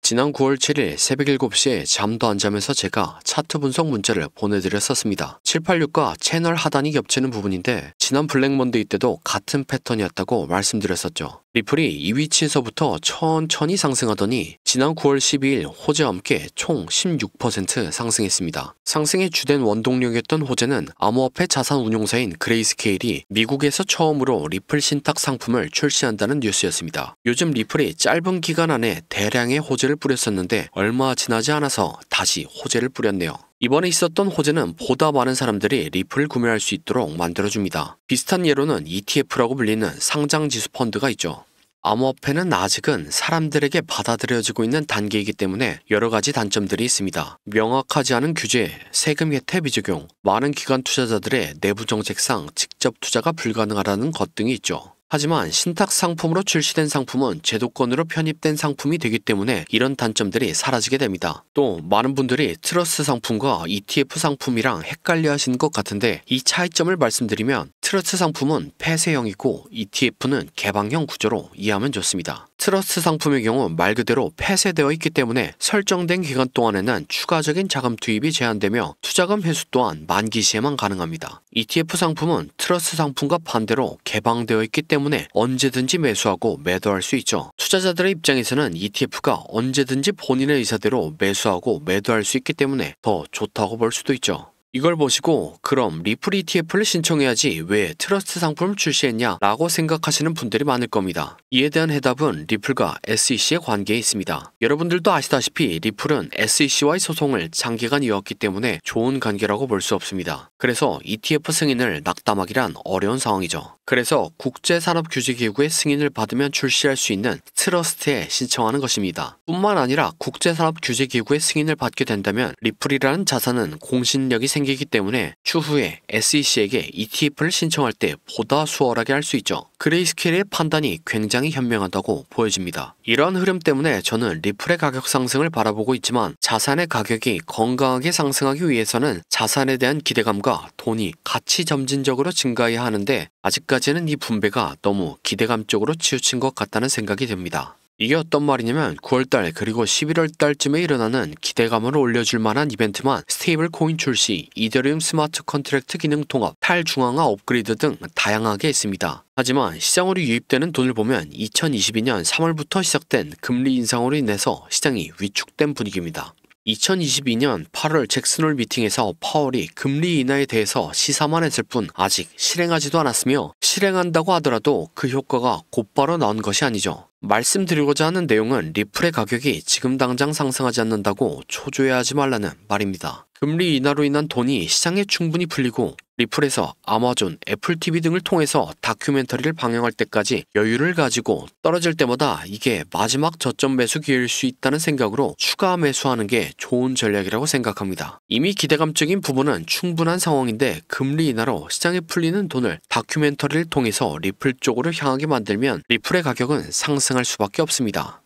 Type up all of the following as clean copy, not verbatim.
지난 9월 7일 새벽 7시에 잠도 안 자면서 제가 차트 분석 문자를 보내드렸었습니다. 786과 채널 하단이 겹치는 부분인데 지난 블랙먼데이 때도 같은 패턴이었다고 말씀드렸었죠. 리플이 이 위치에서부터 천천히 상승하더니 지난 9월 12일 호재와 함께 총 16% 상승했습니다. 상승의 주된 원동력이었던 호재는 암호화폐 자산 운용사인 그레이스케일이 미국에서 처음으로 리플 신탁 상품을 출시한다는 뉴스였습니다. 요즘 리플이 짧은 기간 안에 대량의 호재를 뿌렸었는데 얼마 지나지 않아서 다시 호재를 뿌렸네요. 이번에 있었던 호재는 보다 많은 사람들이 리플을 구매할 수 있도록 만들어줍니다. 비슷한 예로는 ETF라고 불리는 상장지수 펀드가 있죠. 암호화폐는 아직은 사람들에게 받아들여지고 있는 단계이기 때문에 여러 가지 단점들이 있습니다. 명확하지 않은 규제, 세금 혜택 비적용, 많은 기관 투자자들의 내부 정책상 직접 투자가 불가능하다는 것 등이 있죠. 하지만 신탁 상품으로 출시된 상품은 제도권으로 편입된 상품이 되기 때문에 이런 단점들이 사라지게 됩니다. 또 많은 분들이 트러스트 상품과 ETF 상품이랑 헷갈려 하시는 것 같은데 이 차이점을 말씀드리면 트러스트 상품은 폐쇄형이고 ETF는 개방형 구조로 이해하면 좋습니다. 트러스트 상품의 경우 말 그대로 폐쇄되어 있기 때문에 설정된 기간 동안에는 추가적인 자금 투입이 제한되며 투자금 회수 또한 만기 시에만 가능합니다. ETF 상품은 트러스트 상품과 반대로 개방되어 있기 때문에 언제든지 매수하고 매도할 수 있죠. 투자자들의 입장에서는 ETF가 언제든지 본인의 의사대로 매수하고 매도할 수 있기 때문에 더 좋다고 볼 수도 있죠. 이걸 보시고 그럼 리플 ETF를 신청해야지 왜 트러스트 상품을 출시했냐 라고 생각하시는 분들이 많을 겁니다. 이에 대한 해답은 리플과 SEC의 관계에 있습니다. 여러분들도 아시다시피 리플은 SEC와의 소송을 장기간 이어왔기 때문에 좋은 관계라고 볼 수 없습니다. 그래서 ETF 승인을 낙담하기란 어려운 상황이죠. 그래서 국제산업규제기구의 승인을 받으면 출시할 수 있는 트러스트에 신청하는 것입니다. 뿐만 아니라 국제산업규제기구의 승인을 받게 된다면 리플이라는 자산은 공신력이 생기기 때문에 추후에 SEC에게 ETF를 신청할 때 보다 수월하게 할 수 있죠. 그레이스케일의 판단이 굉장히 현명하다고 보여집니다. 이러한 흐름 때문에 저는 리플의 가격 상승을 바라보고 있지만 자산의 가격이 건강하게 상승하기 위해서는 자산에 대한 기대감과 돈이 같이 점진적으로 증가해야 하는데 아직까지는 이 분배가 너무 기대감 쪽으로 치우친 것 같다는 생각이 듭니다. 이게 어떤 말이냐면 9월달 그리고 11월달쯤에 일어나는 기대감을 올려줄 만한 이벤트만 스테이블 코인 출시, 이더리움 스마트 컨트랙트 기능 통합, 탈중앙화 업그레이드 등 다양하게 있습니다. 하지만 시장으로 유입되는 돈을 보면 2022년 3월부터 시작된 금리 인상으로 인해서 시장이 위축된 분위기입니다. 2022년 8월 잭슨홀 미팅에서 파월이 금리 인하에 대해서 시사만 했을 뿐 아직 실행하지도 않았으며 실행한다고 하더라도 그 효과가 곧바로 나온 것이 아니죠. 말씀드리고자 하는 내용은 리플의 가격이 지금 당장 상승하지 않는다고 초조해하지 말라는 말입니다. 금리 인하로 인한 돈이 시장에 충분히 풀리고 리플에서 아마존, 애플TV 등을 통해서 다큐멘터리를 방영할 때까지 여유를 가지고 떨어질 때마다 이게 마지막 저점 매수 기회일 수 있다는 생각으로 추가 매수하는 게 좋은 전략이라고 생각합니다. 이미 기대감적인 부분은 충분한 상황인데 금리 인하로 시장에 풀리는 돈을 다큐멘터리를 통해서 리플 쪽으로 향하게 만들면 리플의 가격은 상승할 수밖에 없습니다.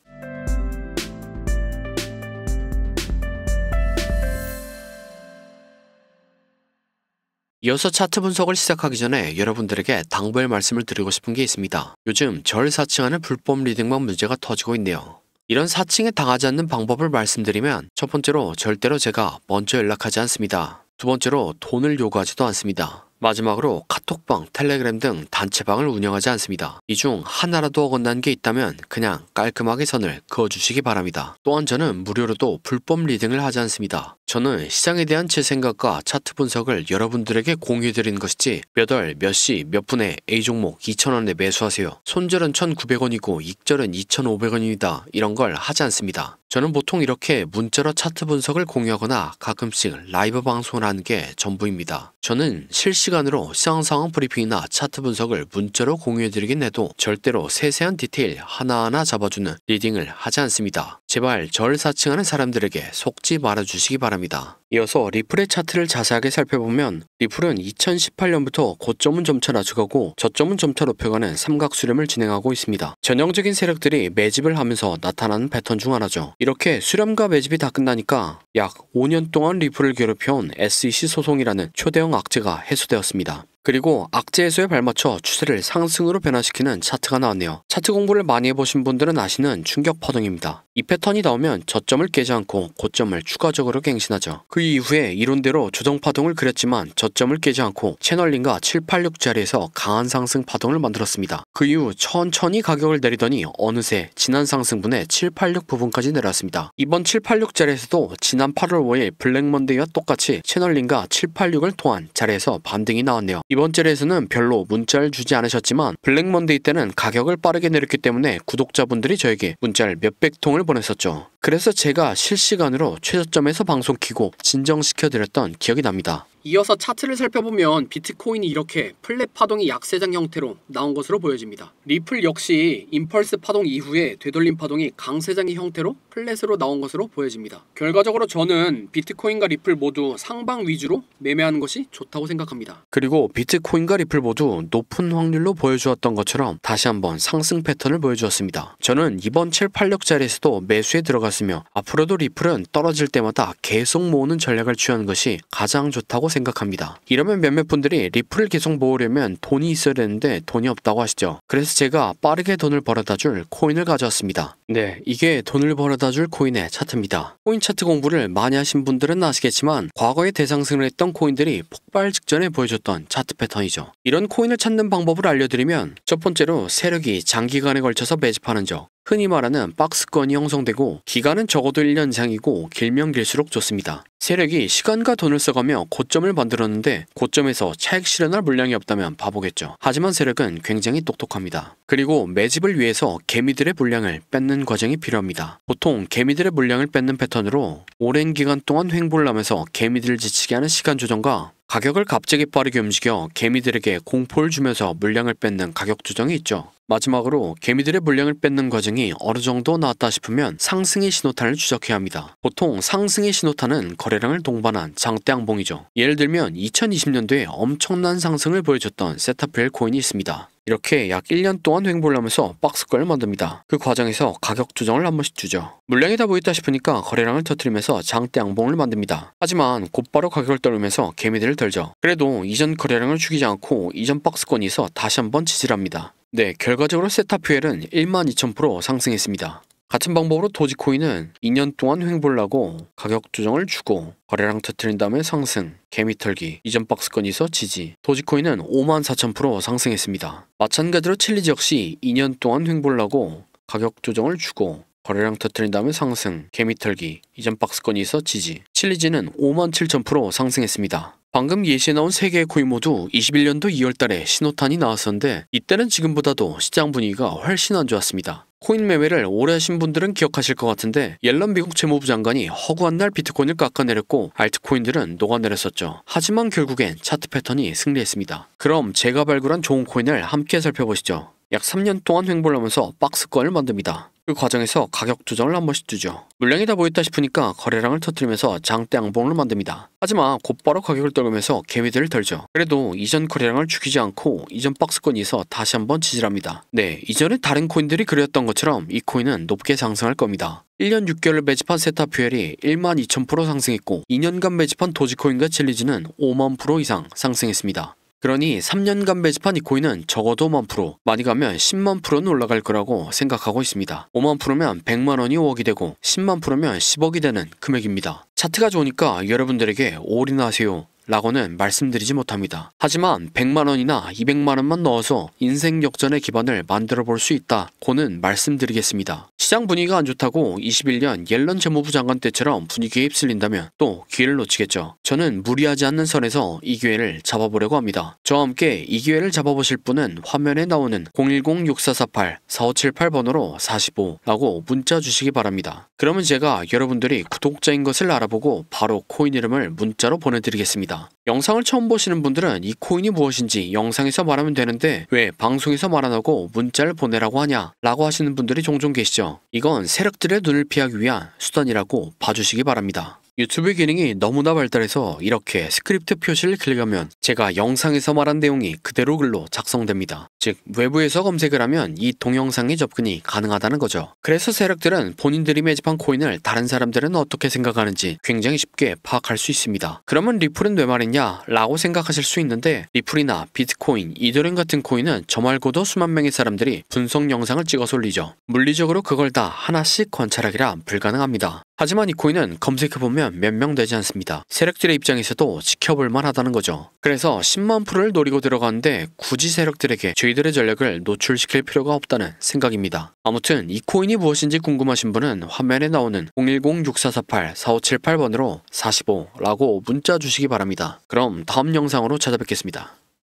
이어서 차트 분석을 시작하기 전에 여러분들에게 당부의 말씀을 드리고 싶은 게 있습니다. 요즘 절 사칭하는 불법 리딩만 문제가 터지고 있네요. 이런 사칭에 당하지 않는 방법을 말씀드리면 첫 번째로 절대로 제가 먼저 연락하지 않습니다. 두 번째로 돈을 요구하지도 않습니다. 마지막으로 카톡방, 텔레그램 등 단체방을 운영하지 않습니다. 이 중 하나라도 어긋난 게 있다면 그냥 깔끔하게 선을 그어주시기 바랍니다. 또한 저는 무료로도 불법 리딩을 하지 않습니다. 저는 시장에 대한 제 생각과 차트 분석을 여러분들에게 공유해드리는 것이지 몇 월, 몇 시, 몇 분에 A종목 2,000원에 매수하세요. 손절은 1,900원이고 익절은 2,500원입니다. 이런 걸 하지 않습니다. 저는 보통 이렇게 문자로 차트 분석을 공유하거나 가끔씩 라이브 방송을 하는 게 전부입니다. 저는 실시간으로 시장 상황 브리핑이나 차트 분석을 문자로 공유해드리긴 해도 절대로 세세한 디테일 하나하나 잡아주는 리딩을 하지 않습니다. 제발 절 사칭하는 사람들에게 속지 말아주시기 바랍니다. 이어서 리플의 차트를 자세하게 살펴보면 리플은 2018년부터 고점은 점차 낮춰가고 저점은 점차 높여가는 삼각 수렴을 진행하고 있습니다. 전형적인 세력들이 매집을 하면서 나타나는 패턴 중 하나죠. 이렇게 수렴과 매집이 다 끝나니까 약 5년 동안 리플을 괴롭혀온 SEC 소송이라는 초대형 악재가 해소되었습니다. 그리고 악재 해소에 발맞춰 추세를 상승으로 변화시키는 차트가 나왔네요. 차트 공부를 많이 해보신 분들은 아시는 충격 파동입니다. 이 패턴이 나오면 저점을 깨지 않고 고점을 추가적으로 갱신하죠. 그 이후에 이론대로 조정 파동을 그렸지만 저점을 깨지 않고 채널링과 786자리에서 강한 상승 파동을 만들었습니다. 그 이후 천천히 가격을 내리더니 어느새 지난 상승분의 786 부분까지 내려왔습니다. 이번 786자리에서도 지난 8월 5일 블랙먼데이와 똑같이 채널링과 786을 통한 자리에서 반등이 나왔네요. 이번 자리에서는 별로 문자를 주지 않으셨지만 블랙먼데이 때는 가격을 빠르게 내렸기 때문에 구독자분들이 저에게 문자를 몇백 통을 보냈었죠. 그래서 제가 실시간으로 최저점에서 방송 키고 진정시켜드렸던 기억이 납니다. 이어서 차트를 살펴보면 비트코인이 이렇게 플랫 파동이 약세장 형태로 나온 것으로 보여집니다. 리플 역시 임펄스 파동 이후에 되돌림 파동이 강세장의 형태로 플랫으로 나온 것으로 보여집니다. 결과적으로 저는 비트코인과 리플 모두 상방 위주로 매매하는 것이 좋다고 생각합니다. 그리고 비트코인과 리플 모두 높은 확률로 보여주었던 것처럼 다시 한번 상승 패턴을 보여주었습니다. 저는 이번 786자리에서도 매수에 들어갔으며 앞으로도 리플은 떨어질 때마다 계속 모으는 전략을 취하는 것이 가장 좋다고 생각합니다. 이러면 몇몇 분들이 리플을 계속 모으려면 돈이 있어야 되는데 돈이 없다고 하시죠. 그래서 제가 빠르게 돈을 벌어다 줄 코인을 가져왔습니다. 네, 이게 돈을 벌어다 줄 코인의 차트입니다. 코인 차트 공부를 많이 하신 분들은 아시겠지만 과거에 대상승을 했던 코인들이 폭발 직전에 보여줬던 차트 패턴이죠. 이런 코인을 찾는 방법을 알려드리면 첫 번째로 세력이 장기간에 걸쳐서 매집하는 적, 흔히 말하는 박스권이 형성되고 기간은 적어도 1년 이상이고 길면 길수록 좋습니다. 세력이 시간과 돈을 써가며 고점을 만들었는데 고점에서 차익 실현할 물량이 없다면 바보겠죠. 하지만 세력은 굉장히 똑똑합니다. 그리고 매집을 위해서 개미들의 물량을 뺏는 과정이 필요합니다. 보통 개미들의 물량을 뺏는 패턴으로 오랜 기간 동안 횡보를 하면서 개미들을 지치게 하는 시간 조정과 가격을 갑자기 빠르게 움직여 개미들에게 공포를 주면서 물량을 뺏는 가격 조정이 있죠. 마지막으로 개미들의 물량을 뺏는 과정이 어느 정도 나왔다 싶으면 상승의 신호탄을 추적해야 합니다. 보통 상승의 신호탄은 거래량을 동반한 장대 양봉이죠. 예를 들면 2020년도에 엄청난 상승을 보여줬던 세타필 코인이 있습니다. 이렇게 약 1년 동안 횡보를 하면서 박스권을 만듭니다. 그 과정에서 가격 조정을 한 번씩 주죠. 물량이 다 모였다 싶으니까 거래량을 터뜨리면서 장대 양봉을 만듭니다. 하지만 곧바로 가격을 떨으면서 개미들을 덜죠. 그래도 이전 거래량을 죽이지 않고 이전 박스권에서 다시 한번 지지합니다. 네, 결과적으로 세타퓨엘은 12,000% 상승했습니다. 같은 방법으로 도지코인은 2년 동안 횡보를 하고 가격 조정을 주고 거래량 터뜨린 다음에 상승, 개미 털기, 이전 박스권에서 지지. 도지코인은 54,000% 상승했습니다. 마찬가지로 칠리지 역시 2년 동안 횡보를 하고 가격 조정을 주고 거래량 터뜨린 다음에 상승, 개미 털기, 이전 박스권에서 지지. 칠리지는 57,000% 상승했습니다. 방금 예시에 나온 3개의 코인 모두 21년도 2월달에 신호탄이 나왔었는데 이때는 지금보다도 시장 분위기가 훨씬 안 좋았습니다. 코인 매매를 오래 하신 분들은 기억하실 것 같은데 옐런 미국 재무부 장관이 허구한 날 비트코인을 깎아내렸고 알트코인들은 녹아내렸었죠. 하지만 결국엔 차트 패턴이 승리했습니다. 그럼 제가 발굴한 좋은 코인을 함께 살펴보시죠. 약 3년 동안 횡보를 하면서 박스권을 만듭니다. 그 과정에서 가격 조정을 한 번씩 주죠. 물량이 다 모였다 싶으니까 거래량을 터뜨리면서 장대 양봉을 만듭니다. 하지만 곧바로 가격을 떨구면서 개미들을 덜죠. 그래도 이전 거래량을 죽이지 않고 이전 박스권에서 다시 한번 지지합니다. 네, 이전에 다른 코인들이 그렸던 것처럼 이 코인은 높게 상승할 겁니다. 1년 6개월을 매집한 세타퓨엘이 12,000% 상승했고 2년간 매집한 도지코인과 칠리지는 50,000% 이상 상승했습니다. 그러니 3년간 매집한 이 코인은 적어도 50,000%, 많이 가면 100,000%는 올라갈 거라고 생각하고 있습니다. 50,000%면 100만원이 5억이 되고 100,000%면 10억이 되는 금액입니다. 차트가 좋으니까 여러분들에게 올인하세요 라고는 말씀드리지 못합니다. 하지만 100만원이나 200만원만 넣어서 인생 역전의 기반을 만들어 볼 수 있다고는 말씀드리겠습니다. 시장 분위기가 안 좋다고 21년 옐런 재무부 장관 때처럼 분위기에 휩쓸린다면 또 기회를 놓치겠죠. 저는 무리하지 않는 선에서 이 기회를 잡아보려고 합니다. 저와 함께 이 기회를 잡아보실 분은 화면에 나오는 010-6448-4578번호로 45라고 문자 주시기 바랍니다. 그러면 제가 여러분들이 구독자인 것을 알아보고 바로 코인 이름을 문자로 보내드리겠습니다. 영상을 처음 보시는 분들은 이 코인이 무엇인지 영상에서 말하면 되는데 왜 방송에서 말 안 하고 문자를 보내라고 하냐 라고 하시는 분들이 종종 계시죠. 이건 세력들의 눈을 피하기 위한 수단이라고 봐주시기 바랍니다. 유튜브 기능이 너무나 발달해서 이렇게 스크립트 표시를 클릭하면 제가 영상에서 말한 내용이 그대로 글로 작성됩니다. 즉 외부에서 검색을 하면 이 동영상의 접근이 가능하다는 거죠. 그래서 세력들은 본인들이 매집한 코인을 다른 사람들은 어떻게 생각하는지 굉장히 쉽게 파악할 수 있습니다. 그러면 리플은 왜 말했냐 라고 생각하실 수 있는데, 리플이나 비트코인, 이더리움 같은 코인은 저 말고도 수만 명의 사람들이 분석 영상을 찍어서 올리죠. 물리적으로 그걸 다 하나씩 관찰하기라 불가능합니다. 하지만 이 코인은 검색해보면 몇 명 되지 않습니다. 세력들의 입장에서도 지켜볼만 하다는 거죠. 그래서 10만 프로를 노리고 들어가는데 굳이 세력들에게 저희들의 전략을 노출시킬 필요가 없다는 생각입니다. 아무튼 이 코인이 무엇인지 궁금하신 분은 화면에 나오는 010-6448-4578번으로 45라고 문자 주시기 바랍니다. 그럼 다음 영상으로 찾아뵙겠습니다.